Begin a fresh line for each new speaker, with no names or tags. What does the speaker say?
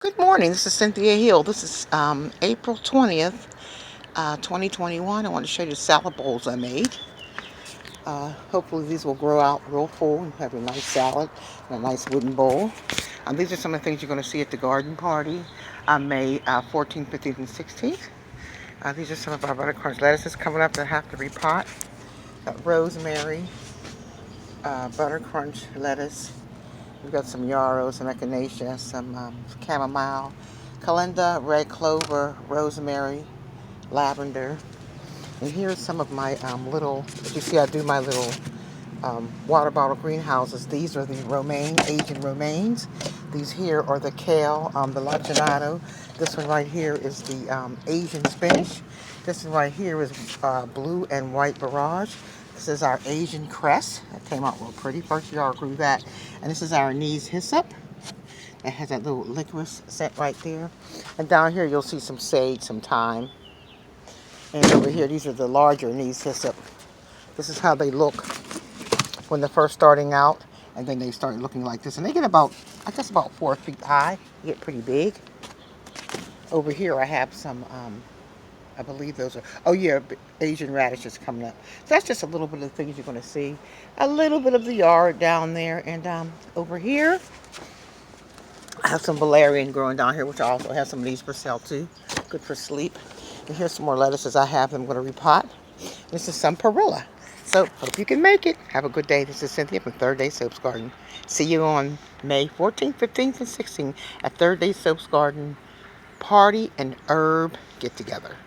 Good morning. This is Cynthia Hill. This is April 20th, 2021. I want to show you the salad bowls I made. Hopefully these will grow out real full and have a nice salad and a nice wooden bowl. These are some of the things you're going to see at the garden party on May 14th, 15th, and 16th. These are some of our buttercrunch lettuces coming up that have to repot. Got rosemary, buttercrunch lettuce. We've got some yarrow, some echinacea, some chamomile, calendula, red clover, rosemary, lavender. And here's some of my little, as you see I do my little water bottle greenhouses. These are the romaine, Asian romaines. These here are the kale, the lacinato. This one right here is the Asian spinach. This one right here is blue and white barrage. This is our Asian cress. That came out real pretty. First year I grew that. And this is our anise hyssop. It has that little licorice scent right there. And down here you'll see some sage, some thyme. And over here, these are the larger anise hyssop. This is how they look when they're first starting out. And then they start looking like this. And they get about, I guess about 4 feet high. They get pretty big. Over here I have some, I believe those are, oh yeah, Asian radishes coming up. So that's just a little bit of the things you're going to see. A little bit of the yard down there. And over here, I have some valerian growing down here, which I also have some of these for sale too. Good for sleep. And here's some more lettuces I have. I'm going to repot. This is some perilla. So, hope you can make it. Have a good day. This is Cynthia from Third Day Soaps Garden. See you on May 14th, 15th, and 16th at Third Day Soaps Garden Party and Herb Get Together.